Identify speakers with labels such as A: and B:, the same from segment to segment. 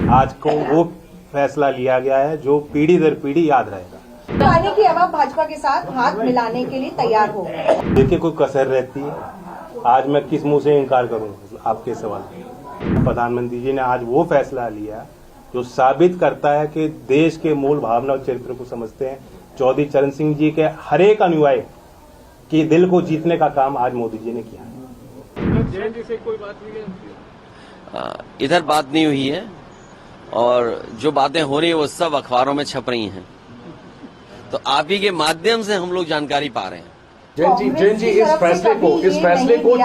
A: आज को वो फैसला लिया गया है जो पीढ़ी दर पीढ़ी याद रहेगा।
B: आने की अब आप भाजपा के साथ हाथ मिलाने के लिए तैयार हो?
A: देखिए, कोई कसर रहती है। आज मैं किस मुंह से इनकार करूं आपके सवाल। प्रधानमंत्री जी ने आज वो फैसला लिया जो साबित करता है कि देश के मूल भावना और चरित्र को समझते हैं। चौधरी चरण सिंह जी के हर एक अनुयायी के दिल को जीतने का काम आज मोदी जी ने किया है।
C: जयंत जी से कोई बात नहीं है?
D: इधर बात नहीं हुई है और जो बातें हो रही है वो सब अखबारों में छप रही हैं, तो आप ही के माध्यम से हम लोग जानकारी पा रहे हैं।
C: जयंत जी इस फैसले को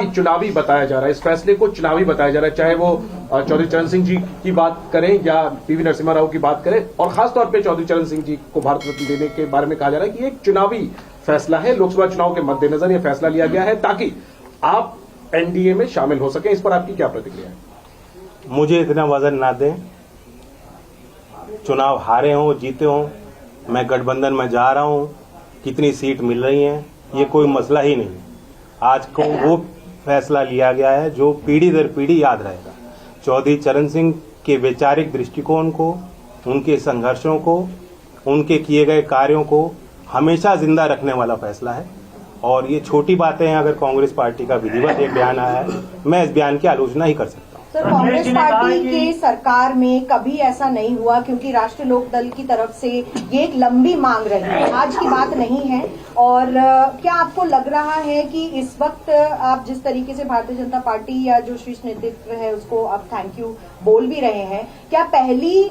C: चुनावी बताया जा रहा है। इस फैसले को चुनावी बताया जा रहा है, चाहे वो चौधरी चरण सिंह जी की बात करें या पीवी नरसिम्हा राव की बात करें, और खासतौर पे चौधरी चरण सिंह जी को भारत रत्न देने के बारे में कहा जा रहा है कि एक चुनावी फैसला है। लोकसभा चुनाव के मद्देनजर यह फैसला लिया गया है ताकि आप एनडीए में शामिल हो सके। इस पर आपकी क्या प्रतिक्रिया है?
A: मुझे इतना वजन ना दें। चुनाव हारे हों जीते हों, मैं गठबंधन में जा रहा हूं, कितनी सीट मिल रही हैं, ये कोई मसला ही नहीं। आज को वो फैसला लिया गया है जो पीढ़ी दर पीढ़ी याद रहेगा। चौधरी चरण सिंह के वैचारिक दृष्टिकोण को, उनके संघर्षों को, उनके किए गए कार्यों को हमेशा जिंदा रखने वाला फैसला है। और ये छोटी बातें हैं। अगर कांग्रेस पार्टी का विधिवत एक बयान आया है, मैं इस बयान की आलोचना ही कर सकता हूँ।
B: सर, कांग्रेस पार्टी की सरकार में कभी ऐसा नहीं हुआ, क्योंकि राष्ट्रीय लोकदल की तरफ से ये एक लंबी मांग रही है, आज की बात नहीं है। और क्या आपको लग रहा है कि इस वक्त आप जिस तरीके से भारतीय जनता पार्टी या जो शीर्ष नेतृत्व है उसको आप थैंक यू बोल भी रहे हैं, क्या पहली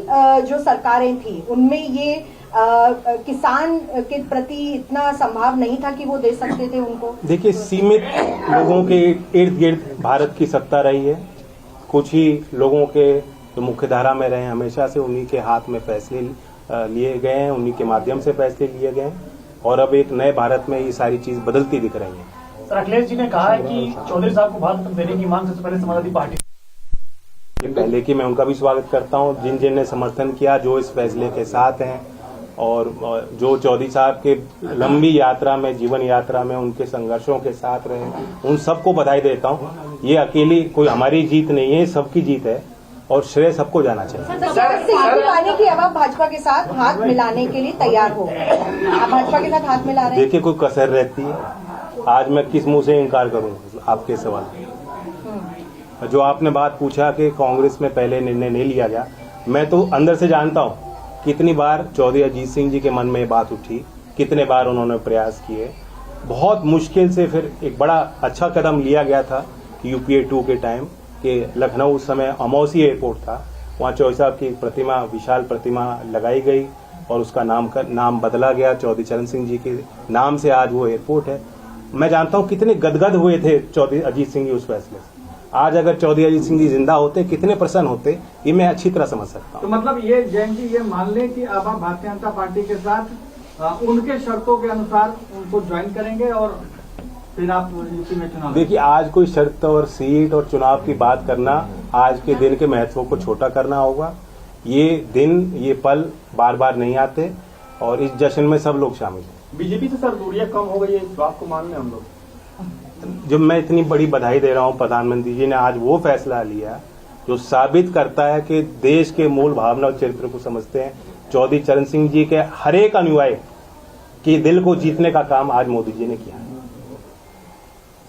B: जो सरकारें थी उनमें ये किसान के प्रति इतना संभाव नहीं था कि वो दे सकते थे उनको? देखिए, सीमित लोगों के इर्द गिर्द भारत की सत्ता रही है। कुछ ही लोगों के जो मुख्य धारा में रहे, हमेशा से उन्हीं के हाथ में फैसले लिए गए हैं, उन्हीं के माध्यम से फैसले लिए गए हैं। और अब एक नए भारत में ये सारी चीज बदलती दिख रही है।
E: सर, अखिलेश जी ने कहा है कि चौधरी साहब को भारत रत्न देने की मांग सबसे पहले समाजवादी पार्टी
A: पहले की मैं उनका भी स्वागत करता हूं, जिन ने समर्थन किया, जो इस फैसले के साथ हैं, और जो चौधरी साहब के लंबी यात्रा में, जीवन यात्रा में उनके संघर्षों के साथ रहे, उन सबको बधाई देता हूं। ये अकेली कोई हमारी जीत नहीं है, सबकी जीत है और श्रेय सबको जाना चाहिए।
B: सर, आने की अब आप भाजपा के साथ हाथ मिलाने के लिए तैयार हो? आप भाजपा के साथ हाथ मिला रहे हैं?
A: देखिए, कोई कसर रहती है। आज मैं किस मुंह से इनकार करूं आपके सवाल। जो आपने बात पूछा कि कांग्रेस में पहले निर्णय नहीं लिया गया, मैं तो अंदर से जानता हूं कितनी बार चौधरी अजीत सिंह जी के मन में ये बात उठी, कितने बार उन्होंने प्रयास किए। बहुत मुश्किल से फिर एक बड़ा अच्छा कदम लिया गया था यूपीए 2 के टाइम के लखनऊ उस समय अमौसी एयरपोर्ट था, वहाँ चौधरी साहब की एक प्रतिमा, विशाल प्रतिमा लगाई गई और उसका नाम बदला गया। चौधरी चरण सिंह जी के नाम से आज वो एयरपोर्ट है। मैं जानता हूँ कितने गदगद हुए थे चौधरी अजीत सिंह जी उस फैसले से। आज अगर चौधरी अजीत सिंह जी जिंदा होते, कितने प्रसन्न होते, ये मैं अच्छी तरह समझ सकता हूँ।
E: तो मतलब ये जयंत जी ये मान लें कि अब आप भारतीय जनता पार्टी के साथ उनके शर्तों के अनुसार उनको ज्वाइन करेंगे और फिर आप यूपी में चुनाव।
A: देखिए, आज कोई शर्त और सीट और चुनाव की बात करना, आज के दिन के महत्व को छोटा करना होगा। ये दिन, ये पल बार बार नहीं आते और इस जश्न में सब लोग शामिल हैं।
E: बीजेपी से सर दूरियां कम हो गई है, तो आपको मान लें हम लोग।
A: जब मैं इतनी बड़ी बधाई दे रहा हूं, प्रधानमंत्री जी ने आज वो फैसला लिया जो साबित करता है कि देश के मूल भावना और चरित्र को समझते हैं। चौधरी चरण सिंह जी के हर एक अनुयायी के दिल को जीतने का काम आज मोदी जी ने किया।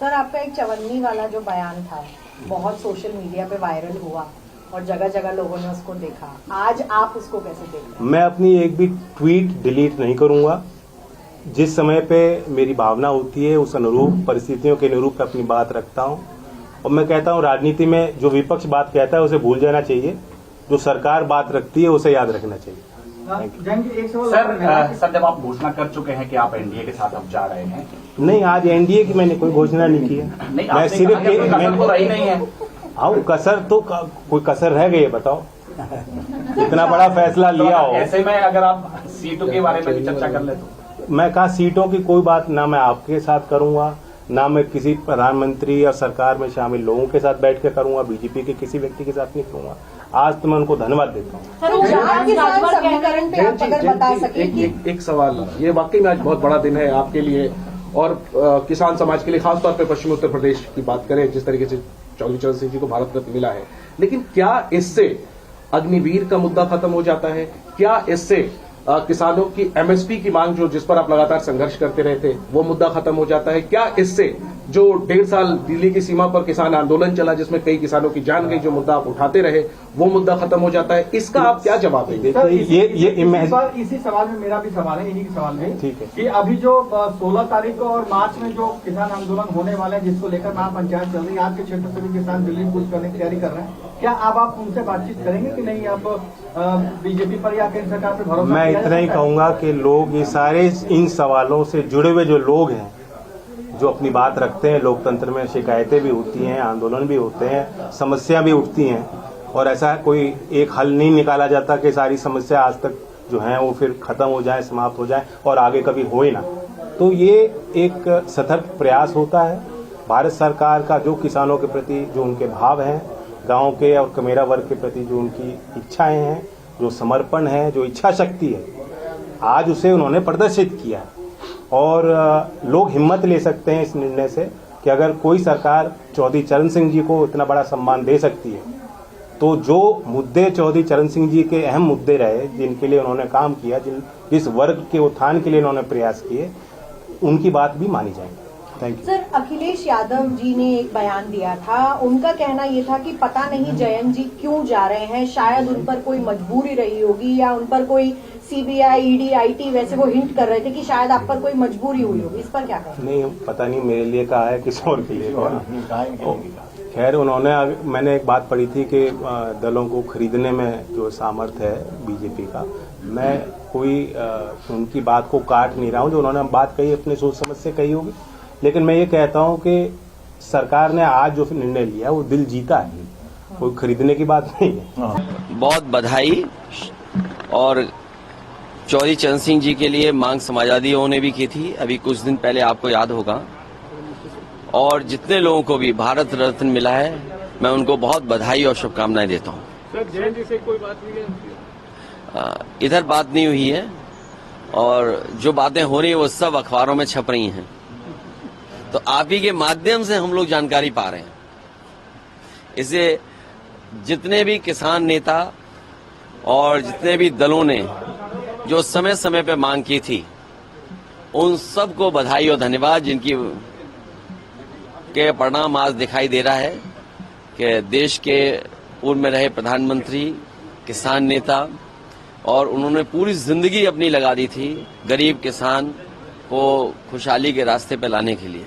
B: सर, आपका एक चवन्नी वाला जो बयान था बहुत सोशल मीडिया पे वायरल हुआ और जगह जगह लोगों ने उसको देखा, आज आप उसको कैसे देख रहे हैं?
A: मैं अपनी एक भी ट्वीट डिलीट नहीं करूंगा। जिस समय पे मेरी भावना होती है उस अनुरूप, परिस्थितियों के अनुरूप अपनी बात रखता हूं। और मैं कहता हूं, राजनीति में जो विपक्ष बात कहता है उसे भूल जाना चाहिए, जो सरकार बात रखती है उसे याद रखना चाहिए।
F: सर, जब आप घोषणा कर चुके हैं कि आप एनडीए के साथ अब जा रहे हैं।
A: नहीं, आज एनडीए की मैंने कोई घोषणा नहीं की है। मैं सिर्फ
F: नहीं है।
A: हाँ, कसर तो कोई कसर रह गई है, बताओ। इतना बड़ा फैसला लिया हो,
F: ऐसे में अगर आप सीटों के बारे में भी चर्चा कर ले तो।
A: मैं कहा सीटों की कोई बात ना मैं आपके साथ करूंगा, ना मैं किसी प्रधानमंत्री या सरकार में शामिल लोगों के साथ बैठ के करूंगा, बीजेपी के किसी व्यक्ति के साथ नहीं करूंगा। आज तो मैं उनको धन्यवाद देता हूँ।
C: एक सवाल, ये वाकई में आज बहुत बड़ा दिन है आपके लिए और किसान समाज के लिए, खासतौर पर पश्चिमी उत्तर प्रदेश की बात करें, जिस तरीके से चौधरी चरण सिंह जी को भारत रत्न मिला है, लेकिन क्या इससे अग्निवीर का मुद्दा खत्म हो जाता है? क्या इससे किसानों की एमएसपी की मांग जो जिस पर आप लगातार संघर्ष करते रहे थे वो मुद्दा खत्म हो जाता है? क्या इससे जो 1.5 साल दिल्ली की सीमा पर किसान आंदोलन चला जिसमें कई किसानों की जान गई, जो मुद्दा आप उठाते रहे वो मुद्दा खत्म हो जाता है? इसका आप क्या जवाब देंगे?
E: सर,
A: ये
E: इसी सवाल में मेरा भी सवाल है, इन्हीं के सवाल में
A: ठीक है
E: कि अभी जो 16 तारीख और मार्च में जो किसान आंदोलन होने वाले हैं जिसको लेकर महापंचायत चल रही है, आपके क्षेत्र से भी किसान दिल्ली कूच करने की तैयारी कर रहे हैं, क्या अब आप उनसे बातचीत करेंगे कि नहीं? आप बीजेपी पर या केंद्र सरकार पर भरोसा?
A: मैं इतना ही कहूंगा कि लोग ये सारे इन सवालों से जुड़े हुए जो लोग हैं, जो अपनी बात रखते हैं, लोकतंत्र में शिकायतें भी होती हैं, आंदोलन भी होते हैं, समस्या भी उठती हैं, और ऐसा कोई एक हल नहीं निकाला जाता कि सारी समस्या आज तक जो हैं वो फिर खत्म हो जाए, समाप्त हो जाए और आगे कभी हो ही ना। तो ये एक सतर्क प्रयास होता है भारत सरकार का, जो किसानों के प्रति जो उनके भाव हैं, गांव के और कमेरा वर्ग के प्रति जो उनकी इच्छाएं हैं, जो समर्पण है, जो इच्छा शक्ति है, आज उसे उन्होंने प्रदर्शित किया। और लोग हिम्मत ले सकते हैं इस निर्णय से कि अगर कोई सरकार चौधरी चरण सिंह जी को इतना बड़ा सम्मान दे सकती है, तो जो मुद्दे चौधरी चरण सिंह जी के अहम मुद्दे रहे, जिनके लिए उन्होंने काम किया, जिस वर्ग के उत्थान के लिए उन्होंने प्रयास किए, उनकी बात भी मानी जाएगी। Thank you.
B: Sir, Akhilesh Yadav ji ने एक बयान दिया था, उनका कहना ये था कि पता नहीं जयंत जी क्यों जा रहे हैं, शायद उन पर कोई मजबूरी रही होगी या उन पर कोई सीबीआई, ईडी, आईटी, वैसे वो हिंट कर रहे थे कि शायद आप पर कोई मजबूरी हुई होगी। इस पर क्या कहें?
A: नहीं, पता नहीं मेरे लिए कहा है, किसी और के लिए कहा। खैर, उन्होंने, मैंने एक बात पढ़ी थी कि दलों को खरीदने में जो सामर्थ्य है बीजेपी का, मैं कोई उनकी बात को काट नहीं रहा हूं। जो उन्होंने बात कही अपनी सोच समझ से कही होगी, लेकिन मैं ये कहता हूं कि सरकार ने आज जो निर्णय लिया वो दिल जीता है, कोई खरीदने की बात नहीं है।
D: बहुत बधाई। और चौधरी चरण सिंह जी के लिए मांग समाजवादियों ने भी की थी अभी कुछ दिन पहले, आपको याद होगा। और जितने लोगों को भी भारत रत्न मिला है, मैं उनको बहुत बधाई और शुभकामनाएं देता हूं।
C: सर, जयंत जी से कोई बात नहीं है?
D: इधर बात नहीं हुई है, और जो बातें हो रही है वो सब अखबारों में छप रही हैं, तो आप ही के माध्यम से हम लोग जानकारी पा रहे हैं। इसे जितने भी किसान नेता और जितने भी दलों ने जो समय समय पे मांग की थी, उन सबको बधाई और धन्यवाद, जिनकी के परिणाम आज दिखाई दे रहा है कि देश के पूर्व में रहे प्रधानमंत्री, किसान नेता, और उन्होंने पूरी जिंदगी अपनी लगा दी थी गरीब किसान को खुशहाली के रास्ते पे लाने के लिए।